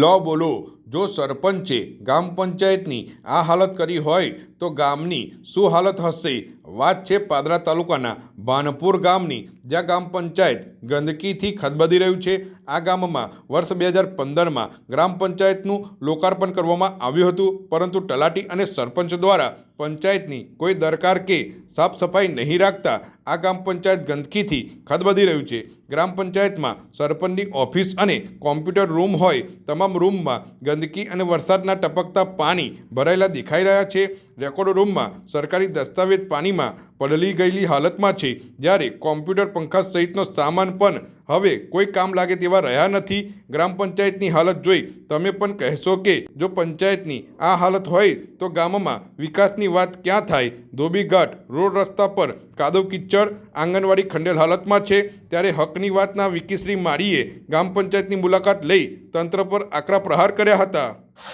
લો બોલો, જો સરપંચે ગ્રામ પંચાયતની આ હાલત કરી હોય તો ગામની શું હાલત હશે? વાત છે પાદરા તાલુકાના ભાનપુર ગામની, જ્યાં ગ્રામ પંચાયત ગંદકીથી ખદબદી રહ્યું છે। આ ગામમાં વર્ષ 2015માં ગ્રામ પંચાયતનું લોકાર્પણ કરવામાં આવ્યું હતું, પરંતુ તલાટી અને સરપંચ દ્વારા પંચાયતની કોઈ દરકાર કે સાફ સફાઈ નહીં રાખતા આ ગ્રામ પંચાયત ગંદકીથી ખદબદી રહ્યું છે। ગ્રામ પંચાયતમાં સરપંચની ઓફિસ અને કોમ્પ્યુટર રૂમ હોય તમામ રૂમમાં ગંદકી અને વરસાદના ટપકતા પાણી ભરાયેલા દેખાઈ રહ્યા છે। રેકોર્ડ રૂમમાં સરકારી દસ્તાવેજ પાણીમાં પલળી ગયેલી હાલતમાં છે, જ્યારે કોમ્પ્યુટર, પંખા સહિતનો સામાન પણ હવે કોઈ કામ લાગે તેવા રહ્યા નથી। ગ્રામ પંચાયતની હાલત જોઈ તમે પણ કહેશો કે જો પંચાયતની આ હાલત હોય તો ગામમાં વિકાસની વાત ક્યાં થાય? ધોબીઘાટ રોડ રસ્તા પર કાદવ કિચડ, આંગણવાડી ખંડેલ હાલતમાં છે। ત્યારે હકની વાતના વિકીશ્રી માળીએ ગ્રામ પંચાયતની મુલાકાત લઈ તંત્ર પર આકરા પ્રહાર કર્યા હતા।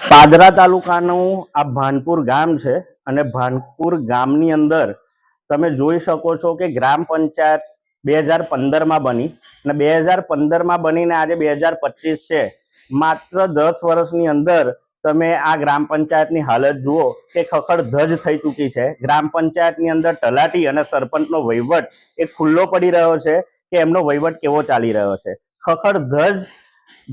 પાદરા તાલુકાનું આ ભાનપુર ગામ છે અને ભાનપુર ગામની અંદર તમે જોઈ શકો છો કે ગ્રામ પંચાયત 2015માં બની અને 2015માં બનીને આજે 2025 છે। માત્ર 10 વર્ષની અંદર તમે આ ગ્રામ પંચાયતની હાલત જુઓ કે ખખડધજ થઈ ચૂકી છે। ગ્રામ પંચાયતની અંદર તલાટી અને સરપંચનો વહીવટ એ ખુલ્લો પડી રહ્યો છે કે એમનો વહીવટ કેવો ચાલી રહ્યો છે। ખખડધજ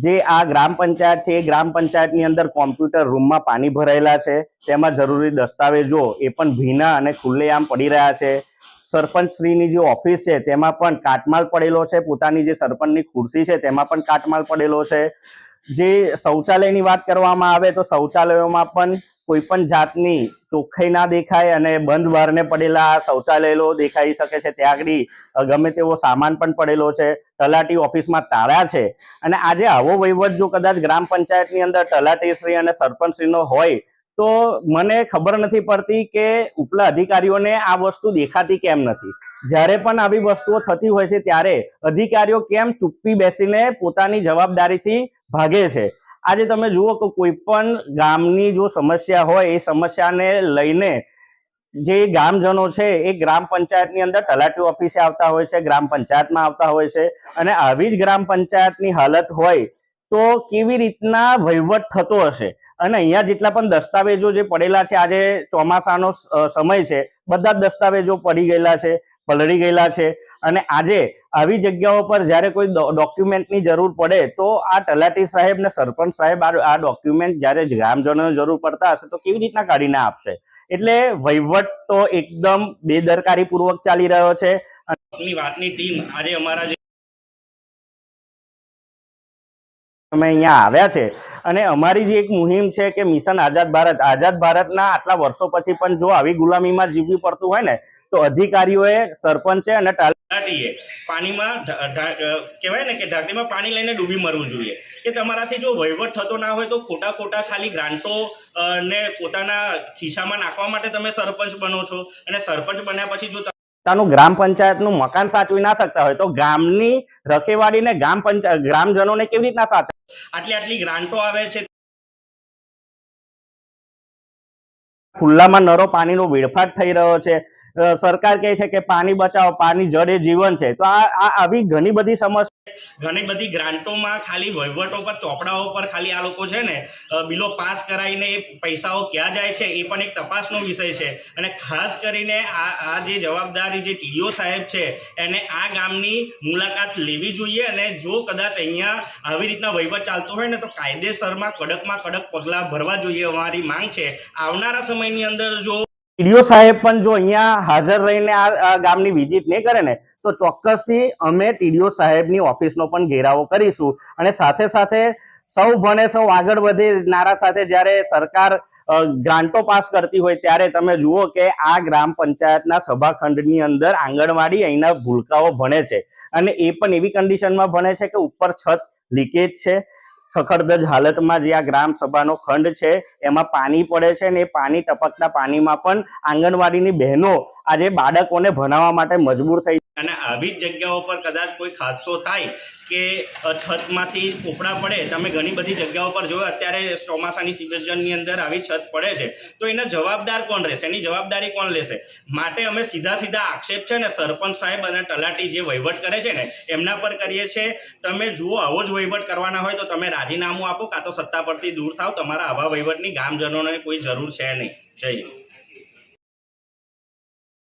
જે આ ગ્રામ પંચાયત છે એ ગ્રામ પંચાયતની અંદર કોમ્પ્યુટર રૂમમાં પાણી ભરાયેલા છે, તેમાં જરૂરી દસ્તાવેજો એ પણ ભીના અને ખુલ્લેઆમ પડી રહ્યા છે। સરપંચશ્રીની જે ઓફિસ છે તેમાં પણ કાટમાળ પડેલો છે, પોતાની જે સરપંચની ખુરશી છે તેમાં પણ કાટમાળ પડેલો છે। જે શૌચાલયની વાત કરવામાં આવે તો શૌચાલયોમાં પણ કોઈ પણ જાતની ચોખ્ખાઈ ના દેખાય અને બંધ બારણે પડેલા શૌચાલયો દેખાઈ શકે છે। ત્યાં આગળ ગમે તેવો સામાન પણ પડેલો છે, તલાટી ઓફિસમાં તાળા છે। અને આજે આવો વહીવટ જો કદાચ ગ્રામ પંચાયતની અંદર તલાટીશ્રી અને સરપંચશ્રીનો હોય તો મને ખબર નથી પડતી કે ઉપલા અધિકારીઓને આ વસ્તુ દેખાતી કેમ નથી। જ્યારે પણ આવી વસ્તુઓ થતી હોય છે ત્યારે અધિકારીઓ કેમ ચૂપ્પી બેસીને પોતાની જવાબદારીથી ભાગે છે। આજે તમે જુઓ કે કોઈ પણ ગામની જો સમસ્યા હોય એ સમસ્યાને લઈને જે ગામજનો છે એ ગ્રામ પંચાયતની અંદર તલાટી ઓફિસે આવતા હોય છે, ગ્રામ પંચાયતમાં આવતા હોય છે। અને આવી જ ગ્રામ પંચાયતની હાલત હોય તો કેવી રીતના વહીવટ થતો હશે? અને અહીંયા જેટલા પણ દસ્તાવેજો જે પડેલા છે, આજે ચોમાસાનો સમય છે, બધા જ દસ્તાવેજો પડી ગયેલા છે, પલળી ગયેલા છે। અને આજે આવી જગ્યાઓ પર જ્યારે કોઈ ડોક્યુમેન્ટની જરૂર પડે તો આ તલાટી સાહેબ ને સરપંચ સાહેબ આ ડોક્યુમેન્ટ જ્યારે ગ્રામજનોને જરૂર પડતા હશે તો કેવી રીતના કાઢીને આપશે? એટલે વહીવટ તો એકદમ બેદરકારી પૂર્વક ચાલી રહ્યો છે। અને વાતની ટીમ આજે અમારા અમે અહીંયા આવ્યા છે અને અમારી જે એક મુહિમ છે કે મિશન આઝાદ ભારતના આટલા વર્ષો પછી પણ જો આવી ગુલામીમાં જીવવું પડતું હોય ને તો અધિકારીઓએ, સરપંચે અને તલાટીએ પાણીમાં કહેવાય ને કે ઢાંકણીમાં પાણી લઈને ડૂબી મરવું જોઈએ કે તમારાથી જો વહીવટ થતો ના હોય તો ખોટા ખાલી ગ્રાન્ટો ને પોતાના ખિસ્સામાં નાખવા માટે તમે સરપંચ બનો છો અને સરપંચ બન્યા પછી જો ગ્રામ પંચાયતનું મકાન સાચવી ના શકતા હોય તો ગામની રખેવાળીને ગ્રામજનોને કેવી રીતના સાથે આટલી ગ્રાન્ટો આવે છે, ખુલ્લામાં નરો પાણીનો વેડફાટ થઈ રહ્યો છે। સરકાર કહે છે કે પાણી બચાવો, પાણી જળ એ જીવન છે, તો આ આવી ઘણી બધી સમસ્યા, ઘણી બધી ગ્રાન્ટોમાં ખાલી વહીવટો પર, ચોપડાઓ પર ખાલી આ લોકો છે ને બિલો પાસ કરાવીને એ પૈસાઓ ક્યાં જાય છે એ પણ એક તપાસનો વિષય છે। અને ખાસ કરીને આ જે જવાબદારી જે ટીડીઓ સાહેબ છે એને આ ગામની મુલાકાત લેવી જોઈએ અને જો કદાચ અહીંયા આવી રીતના વહીવટ ચાલતો હોય ને તો કાયદેસરમાં કડક પગલાં ભરવા જોઈએ, અમારી માંગ છે। આવનારા સમયની અંદર જો ટીડીઓ સાહેબ પણ જો અહીંયા હાજર રહીને આ ગામની વિઝિટ નહીં કરે ને તો ચોક્કસથી અમે ટીડીઓ સાહેબની ઓફિસનો પણ ઘેરાવો કરીશું। અને સાથે સાથે સૌ ભણે સૌ આગળ વધે નારા સાથે જ્યારે સરકાર ગ્રાન્ટો પાસ કરતી હોય ત્યારે તમે જુઓ કે આ ગ્રામ પંચાયતના સભાખંડની અંદર આંગણવાડી અહીંના ભૂલકાઓ ભણે છે અને એ પણ એવી કન્ડિશનમાં ભણે છે કે ઉપર છત લીકેજ છે, ખખડધજ હાલતમાં જે આ ગ્રામ સભાનો ખંડ છે એમાં પાણી પડે છે અને એ પાણી ટપકતા પાણીમાં પણ આંગણવાડીની બહેનો આજે બાળકોને ભણાવવા માટે મજબૂર થઈ અને આવી જ જગ્યાઓ પર કદાચ કોઈ હાદસો થાય કે છતમાંથી પોપડા પડે, તમે ઘણી બધી જગ્યાઓ પર જોયો અત્યારે ચોમાસાની સિઝનની અંદર આવી છત પડે છે, તો એના જવાબદાર કોણ રહેશે, એની જવાબદારી કોણ લેશે? માટે અમે સીધા આક્ષેપ છે ને સરપંચ સાહેબ અને તલાટી જે વહીવટ કરે છે ને એમના પર કરીએ છીએ. તમે જુઓ, આવો જ વહીવટ કરવાના હોય તો તમે રાજીનામું આપો, કાં તો સત્તા પરથી દૂર થાવ. તમારા આવા વહીવટની ગામજનોને કોઈ જરૂર છે નહીં. જય હિન્દ.